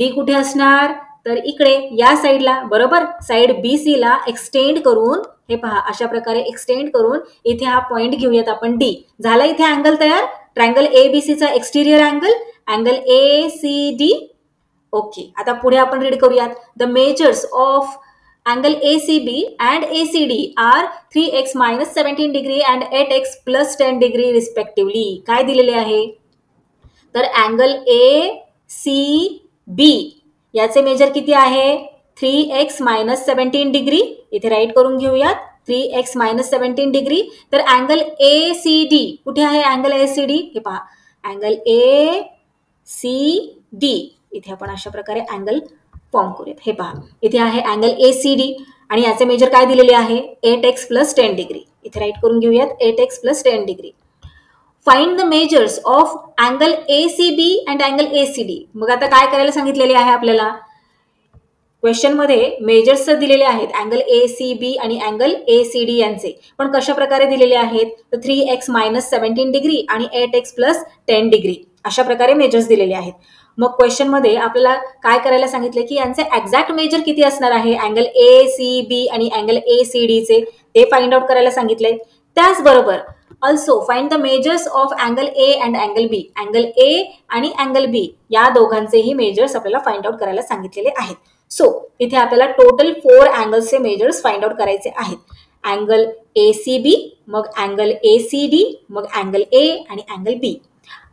D कुठे असणार, तर इकडे या साईडला, बरोबर. साईड BC ला एक्सटेंड करून हे पहा अशा प्रकारे एक्सटेंड करून इथे हा पॉइंट घेऊयात आपण D. झाला इथे अँगल तयार, ट्रायंगल ABC चा एक्सटिरियर अँगल, अँगल ACD. ओके, आता पुढे आपण रीड करूयात. The measures of angle ACB and ACD are 3x minus 17 degree and 8x plus 10 degree respectively. काय दिलेले आहे, तर अँगल ACB याचे मेजर किती आहे, 3x minus 17 डिग्री. इथे राईट करून घेऊयात, 3x minus 17 डिग्री. तर अँगल ACD कुठे आहे, अँगल ACD हे पहा, अँगल ACD इथे आपण अशा प्रकारे अँगल फॉर्म करूयात. हे पहा इथे आहे अँगल ACD आणि याचे मेजर काय दिलेले आहे, 8x plus 10 डिग्री. इथे राईट करून घेऊयात, 8x plus 10 degree. Find the measures of angle ACB and angle ACD. मग आता काय करायला सांगितलेले आहे आपल्याला, क्वेश्चन मध्ये मेजर्स दिलेले आहेत अँगल ACB आणि अँगल ACD यांचे, पण कशा प्रकारे दिलेले आहेत, तर 3x minus 17 डिग्री आणि 8x plus 10 डिग्री अशा प्रकारे मेजर्स दिलेले आहेत. मग क्वेश्चन मध्ये आपल्याला काय करायला सांगितले की यांचे एक्झॅक्ट मेजर किती असणार आहे, अँगल ACB आणि अँगल ACD चे ते फाइंड आउट करायला सांगितले. त्याचबरोबर also find the measures of angle A and angle B. Angle A आणि अँगल B या दोघांचेही मेजर्स आपल्याला फाइंड आउट करायला सांगितलेले आहेत. सो इथे आपल्याला टोटल 4 अँगल्सचे मेजर्स फाइंड आउट करायचे आहेत. अँगल ACB, मग अँगल ACD, मग अँगल A आणि अँगल B.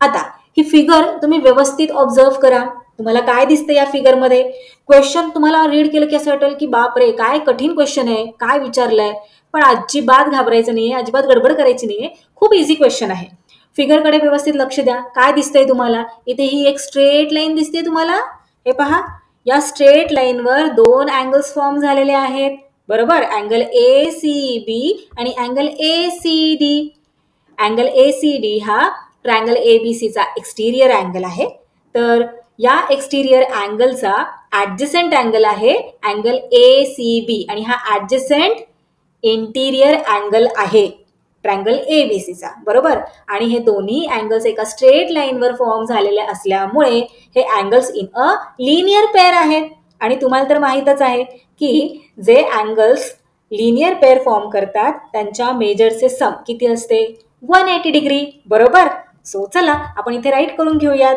आता ही फिगर तुम्ही व्यवस्थित ऑब्झर्व करा. तुम्हाला काय दिसतं या फिगरमध्ये? क्वेश्चन तुम्हाला रीड केलं की असं वाटेल की बापरे काय कठीण क्वेश्चन आहे, काय विचारलंय, पण अजिबात घाबरायचं नाहीये, अजिबात गडबड करायची नाहीये, खूप इझी क्वेश्चन आहे. फिगरकडे व्यवस्थित लक्ष द्या. काय दिसतंय तुम्हाला? इथे ही एक स्ट्रेट लाईन दिसते तुम्हाला. हे पहा, या स्ट्रेट लाईनवर 2 अँगल्स फॉर्म झालेले आहेत, बरोबर. अँगल ACB आणि अँगल ACD. अँगल ACD हा ट्रायंगल ABCचा एक्सटिरियर अँगल आहे. तर या एक्सटिरियर अँगलचा ऍडजसेंट अँगल आहे अँगल ACB आणि हा ऍडजसेंट इंटिरियर अँगल आहे ट्रायंगल ABCचा, बरोबर. आणि हे दोन्ही अँगल्स एका स्ट्रेट लाईनवर फॉर्म झालेले असल्यामुळे हे angles in a linear pair आहेत. आणि तुम्हाला तर माहीतच आहे की जे अँगल्स लिनियर पेअर फॉर्म करतात त्यांच्या मेजरचे सम किती असते? 180 डिग्री, बरोबर. सो चला आपण इथे राईट करून घेऊयात.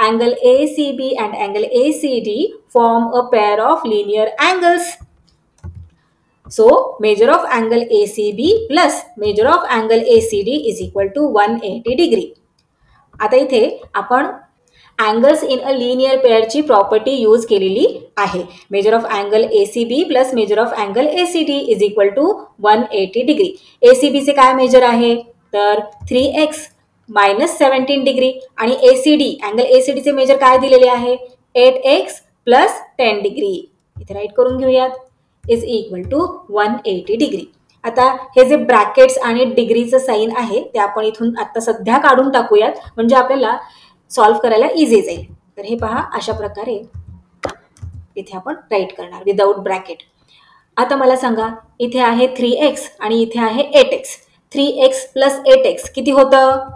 Angle ACB and angle ACD form a pair of linear angles. So, measure of angle ACB plus measure of angle ACD is equal to 180 degree. आता इथे आपण angles in a linear pair ची property यूज केलेली आहे. Measure of angle ACB plus measure of angle ACD is equal to 180 degree. ACB चे काय मेजर आहे? तर 3x minus 17 डिग्री आणि ACD, angle ACD चे मेजर काय दिलेले आहे? 8x plus 10 degree. इथे राईट करून घेऊयात. Is equal to 180 degree. आता हे जे ब्रॅकेट्स आणि डिग्रीचं साईन आहे ते आपण इथून आता सध्या काढून टाकूयात, म्हणजे आपल्याला सॉल्व्ह करायला इझी जाईल. तर हे पहा, अशा प्रकारे इथे आपण राईट करणार विदाउट ब्रॅकेट. आता मला सांगा, इथे आहे 3x आणि इथे आहे 8x. 3x प्लस 8x किती होतं?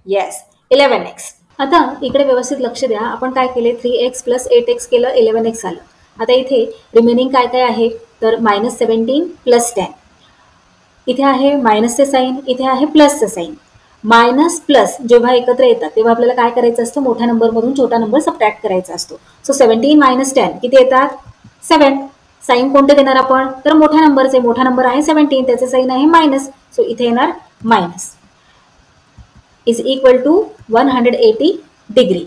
Yes, 11x. आता इकडे व्यवस्थित लक्ष द्या. आपण काय केले? 3x प्लस 8x केलं, 11x आलं. आता इथे रिमेनिंग काय काय आहे? तर -17 प्लस 10. इथे आहे मायनसचे साईन, इथे आहे प्लसचं साईन. मायनस प्लस जेव्हा एकत्र येतात तेव्हा आपल्याला काय करायचं असतं? मोठ्या नंबरमधून छोटा नंबर सबट्रॅक्ट करायचा असतो. सो 17 मायनस 10 किती येतात? 7. साईन कोणते देणार आपण? तर मोठ्या नंबरचे. मोठा नंबर आहे 17, त्याचे साईन आहे मायनस. सो इथे येणार minus. Is equal to 180 degree.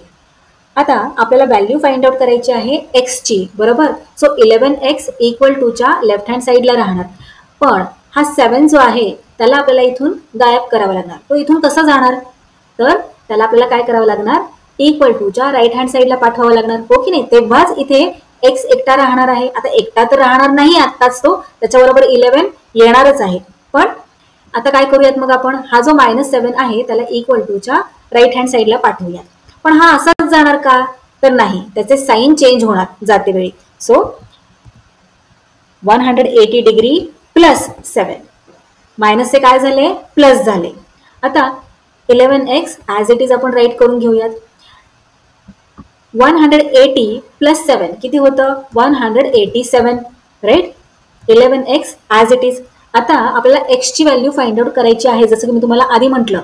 आता आपल्याला व्हॅल्यू फाइंड आउट करायची आहे एक्सची, बरोबर. सो 11x इक्वल टूच्या लेफ्ट हँड साईडला राहणार, पण हा 7 जो आहे त्याला आपल्याला इथून गायब करावा लागणार. तो इथून कसा जाणार? तर त्याला आपल्याला काय करावं लागणार? इक्वल टूच्या राईट हँड साईडला पाठवावं लागणार, हो की नाही. तेव्हाच इथे x एकटा राहणार आहे. आता एकटा तर राहणार नाही आत्ताच, तो त्याच्याबरोबर 11 येणारच आहे. पण आता काय करूयात मग आपण? हा जो -7 आहे त्याला इक्वल टूच्या राईट हँड साईडला पाठवूयात. पण हा असाच जाणार का? तर नाही, त्याचे साईन चेंज होणार जाते वेळी. So 180 degree plus 7. मायनसचे काय झाले? प्लस झाले. आता 11x ॲज इट इज आपण राईट करून घेऊयात. 180 प्लस 7 किती होतं? 187, right. 11x as it is. आता आपल्याला एक्सची व्हॅल्यू फाइंड आउट करायची आहे, जसं की मी तुम्हाला आधी म्हटलं.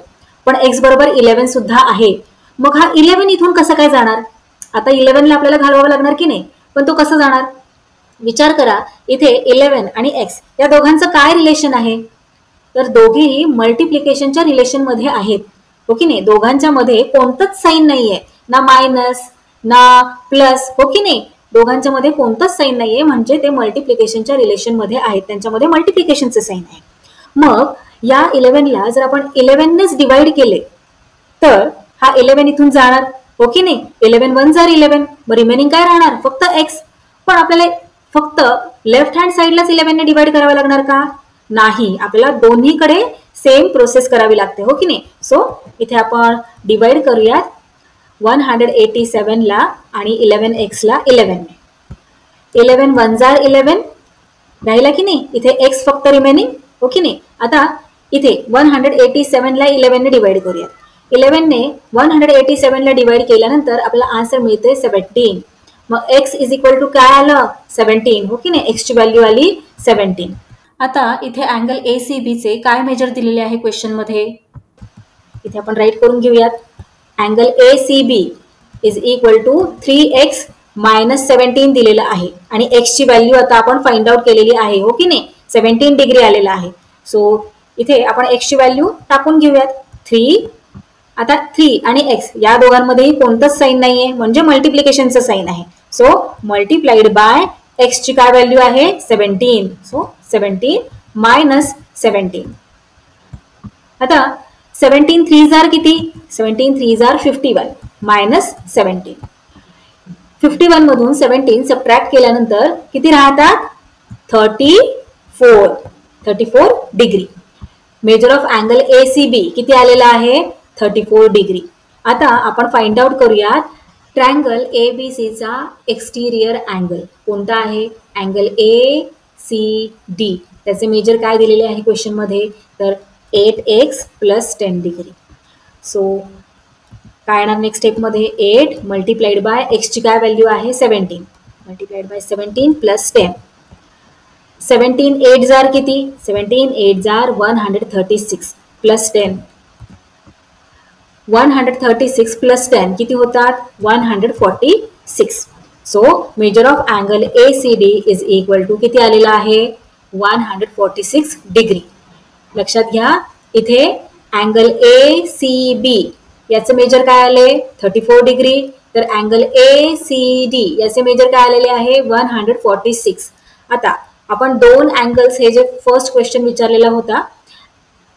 पण x बरोबर 11 सुद्धा आहे. मग हा 11 इथून कसं काय जाणार? आता 11ला आपल्याला घालवावं लागणार की नाही, पण तो कसं जाणार? विचार करा, इथे 11 आणि x या दोघांचं काय रिलेशन आहे? तर दोघेही मल्टिप्लिकेशनच्या रिलेशन मध्ये आहेत, हो की नाही. दोघांच्या मध्ये कोणतंच साईन नाहीये, ना मायनस ना प्लस, हो की नाही. दोघांच्या मध्ये कोणतंच साईन नाहीये, म्हणजे ते मल्टिप्लिकेशनच्या रिलेशन मध्ये आहेत, त्यांच्यामध्ये मल्टिप्लिकेशनचे साईन आहे. मग या 11ला जर आपण 11नेच डिवाइड केले तर हा 11 इथून जाणार, हो की नाही. 11 1 जार 11, मग रिमेनिंग काय राहणार? फक्त x. पण आपल्याला फक्त लेफ्ट हँड साईडलाच 11ने डिवाइड करावं लागणार का? नाही, आपल्याला दोन्हीकडे सेम प्रोसेस करावी लागते, हो की नाही. सो इथे आपण डिवाइड करूयात 187ला आणि 11xला 11ने. 11 1 जार 11 राहिला की नाही. इथे x फक्त रिमेनिंग, हो की नाही. आता इथे 187ला 11ने डिवाइड करूयात. 11ने 187ला डिवाइड केल्यानंतर आपल्याला आन्सर मिळते 17. मग x इज इक्वल टू काय आलं? 17, हो की नाही. x ची व्हॅल्यू आली 17. आता इथे अँगल ACB चे काय मेजर दिलेले आहे क्वेश्चन मध्ये? इथे आपण राईट करून घेऊयात. Angle ACB is equal to 3x minus 17 दिलेलं आहे आणि x ची व्हॅल्यू आता आपण फाइंड आउट केलेली आहे, हो की नाही. 17 डिग्री आलेला आहे. सो इथे आपण x ची व्हॅल्यू टाकून घेऊयात. 3 आता 3 आणि x या दोघांमध्येही कोणतंच साइन नाहीये, म्हणजे मल्टिप्लिकेशनचं साइन आहे. सो मल्टिप्लाइड बाय x ची काय व्हॅल्यू आहे 17. So 17 minus 17. आता 17 3 जार किती, 17 3 जार 51 मायनस 17. 51 मधून 17 सबट्रॅक्ट केल्यानंतर किती राहतात 34 degree. Major of angle ACB किती आलेला आहे 34 डिग्री. आता आपण फाइंड आउट करूयात ट्रायंगल ABC चा एक्सटिरियर अँगल कोणता आहे, अँगल ACD. त्याचे मेजर काय दिलेले आहे क्वेश्चन मध्ये, तर 8x + 10 डिग्री. सो काय येणार नेक्स्ट स्टेप मध्ये 8 मल्टिप्लाइड बाय x ची काय व्हॅल्यू आहे 17 मल्टिप्लाइड बाय 17 + 10. 17 8 जार किती, 17 8 जार 136 + 10. 136 + 10 किती होतात 146. So measure of angle ACD is equal to किती आलेला आहे 146 डिग्री. लक्षात घ्या इथे अँगल ACB याचे मेजर काय आले 34 डिग्री, तर अँगल ACD याचे मेजर काय आलेले आहे 146. आता आपण दोन अँगल्स हे जे फर्स्ट क्वेश्चन विचारलेला होता,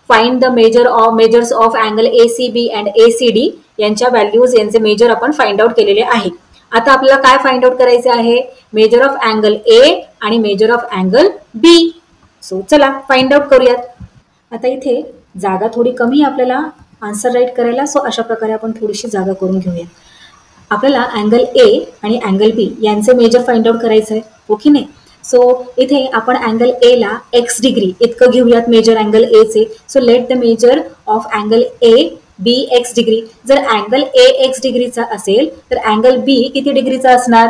find the measures of angle ACB and ACD यांच्या व्हॅल्यूज यांचे मेजर आपण फाइंड आउट केलेले आहे. आता आपल्याला काय फाइंड आउट करायचे आहे, मेजर ऑफ अँगल A आणि measure of angle B. So चला फाइंड आउट करूयात. आता इथे जागा थोडी कमी आपल्याला आन्सर राईट करायला, सो अशा प्रकारे आपण थोडीशी जागा करून घेऊया. आपल्याला अँगल A आणि अँगल B यांचे मेजर फाइंड आउट करायचं आहे, हो की नाही. सो इथे आपण अँगल A ला x डिग्री इतकं घेऊयात मेजर अँगल A चे. So let the measure of angle A be x degree. जर अँगल A x डिग्रीचा असेल तर अँगल B किती डिग्रीचा असणार,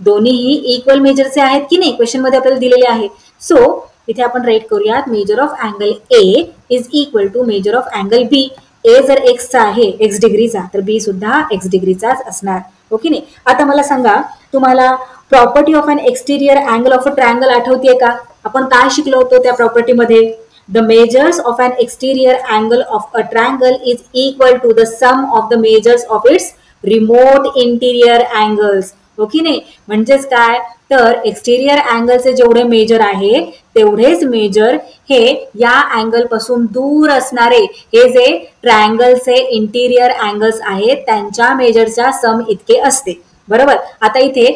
दोन्हीही इक्वल मेजरचे आहेत की नाही, क्वेश्चन मध्ये आपल्याला दिलेले आहे. सो इथे आपण राईट करूयात measure of angle A is equal to measure of angle B. A जर x चा आहे x डिग्रीचा तर B सुद्धा x डिग्रीचाच असणार, हो की नाही. आता मला सांगा तुम्हाला property of an exterior angle of a triangle आठवतीये का, आपण काय शिकलो होतो त्या प्रॉपर्टी मध्ये, the measures of an exterior angle of a triangle is equal to the sum of the measures of its remote interior angles, हो की नाही. म्हणजेच काय, तर एक्सटिरियर अँगलचे जेवढे मेजर आहे तेवढेच मेजर हे या अँगल पासून दूर असणारे हे जे ट्रायंगलचे इंटिरियर अँगल्स आहेत त्यांच्या मेजरच्या सम इतके असते, बरोबर. आता इथे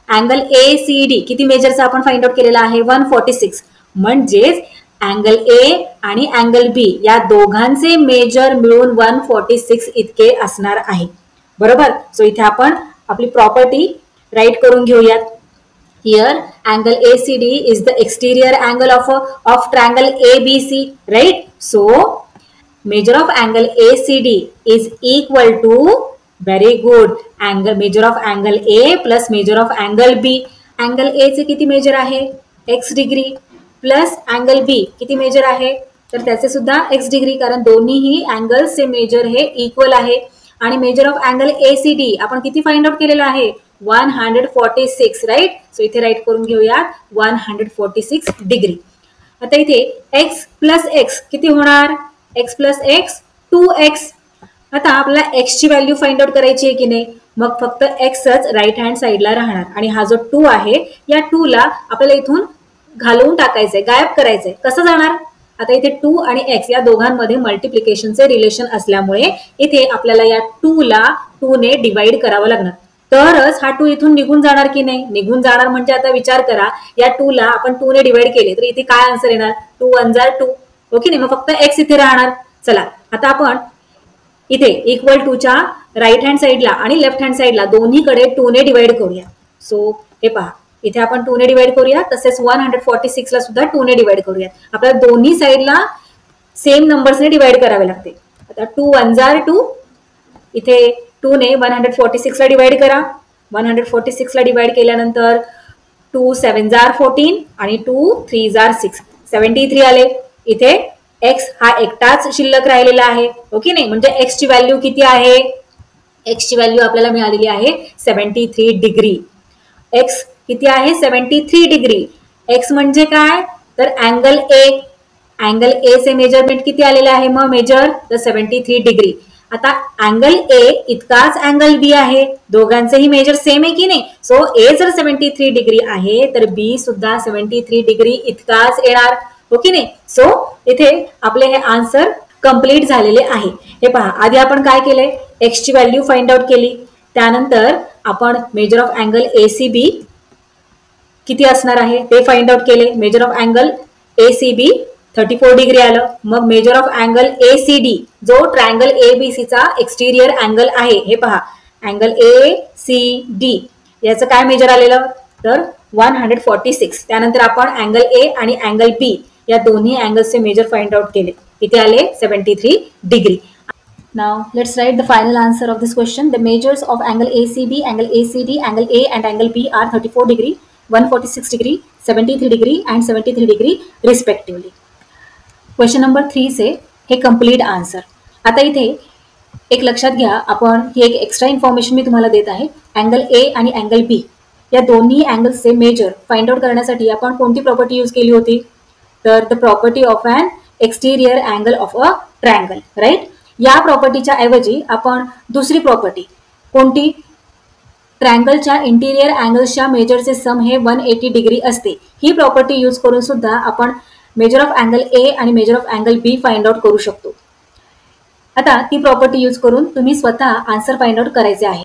अँगल ACD किती मेजरचा आपण फाइंड आउट केलेला आहे 146. म्हणजेच अँगल A आणि अँगल B या दोघांचे मेजर मिळून 146 इतके असणार आहे, बरोबर. सो इथे आपण आपली प्रॉपर्टी राईट करून घेऊयात. Here angle ACD is the exterior angle of triangle ABC, right? So measure of angle ACD is equal to, very good, angle measure of angle A plus measure of angle B. Angle A चे किती मेजर आहे x degree plus angle B किती मेजर आहे, तर त्याचे सुद्धा x डिग्री, कारण दोन्हीही अँगल्सचे मेजर हे इक्वल आहे. आणि मेजर ऑफ अँगल ACD आपण किती फाइंड आउट केलेला आहे 146, राईट. सो इथे राईट करून घेऊयात 146 डिग्री. आता इथे x प्लस x किती होणार, x प्लस x 2x. आता आपल्याला x ची व्हॅल्यू फाइंड आउट करायची आहे की नाही, मग फक्त xच राईट हँड साईडला राहणार आणि हा जो 2 आहे या 2 ला आपल्याला इथून घालवून टाकायचंय, गायब करायचंय. कसं जाणार, आता इथे 2 आणि x या दोघांमध्ये मल्टिप्लिकेशनचे रिलेशन असल्यामुळे इथे आपल्याला या 2 ला 2 ने डिवाइड करावं लागणार, तरच हा 2 इथून निघून जाणार की नाही. निघून जाणार म्हणजे आता विचार करा, या 2 ला आपण 2 ने डिवाइड केले तर इथे काय आन्सर येणार 2 1 जार 2, ओके नाही. मग फक्त x इथे राहणार. चला आता आपण इथे इक्वल टू च्या राईट हँड साईडला आणि लेफ्ट हँड साईडला दोन्हीकडे 2 ने डिवाइड करूया. सो हे पहा इथे आपण 2 ने डिवाइड करूया, तसेच 146 ला सुद्धा 2 ने डिवाइड करूया. आपल्याला दोन्ही साईडला सेम नंबर्सने डिवाइड करावे लागते. आता 2 1 जार 2, इथे 2 ने 146 ला डिवाइड करा. 146 ला डिवाइड केल्यानंतर 2 7 जार 14 आणि 2 3 जार 6 73 आले. इथे x हा एकटाच शिल्लक राहिलेला आहे, ओके नाही. म्हणजे x ची व्हॅल्यू किती आहे, x ची व्हॅल्यू आपल्याला मिळालेली आहे 73 डिग्री. x किती आहे 73 डिग्री. x म्हणजे काय, तर अँगल A. अँगल A चे मेजरमेंट किती आलेले आहे मग मेजर, तर 73 डिग्री. आता अँगल ए इतकाच अँगल बी आहे, दोघांचेही मेजर सेम आहे की नाही. सो ए जर 73 डिग्री आहे तर बी सुद्धा 73 डिग्री इतकाच येणार, हो की नाही. सो इथे आपले हे आन्सर कंप्लीट झालेले आहे. हे पहा, आधी आपण काय केलंय, एक्स ची व्हॅल्यू फाइंड आउट केली, त्यानंतर आपण मेजर ऑफ अँगल एसीबी किती असणार आहे ते फाइंड आउट केले. Major of angle ACB 34 degree आलं. मग मेजर ऑफ अँगल एसीडी जो ट्रायंगल एबीसीचा एक्सटिरियर अँगल आहे, हे पहा अँगल एसीडी याचं काय मेजर आलेलं तर 146. त्यानंतर आपण अँगल ए आणि अँगल बी या दोन्ही अँगल्सचे मेजर फाइंड आउट केले, किती आले 73 degree. Now let's write the final answer of this question. The measures of angle ACB, angle ACD, angle A and angle B are 34 degree, 146 degree, 73 degree and 73 degree respectively. Question number 3 से हे complete answer. आता इथे एक लक्षात घ्या, आपण ही एक एक्स्ट्रा इन्फॉर्मेशन मी तुम्हाला देत आहे. अँगल ए आणि अँगल बी या दोन्ही अँगल्सचे मेजर फाइंड आउट करण्यासाठी आपण कोणती प्रॉपर्टी यूज केली होती तर the property of an exterior angle of a triangle, right. या प्रॉपर्टीच्या ऐवजी आपण दुसरी प्रॉपर्टी कोणती, ट्रायंगलच्या इंटिरियर अँगल्सच्या मेजरचे सम हे 180 डिग्री असते, ही प्रॉपर्टी यूज करून सुद्धा आपण मेजर ऑफ अँगल ए आणि measure of angle B find out करू शकतो. आता ती प्रॉपर्टी यूज करून तुम्ही स्वतः आन्सर फाइंड आउट करायचे आहे.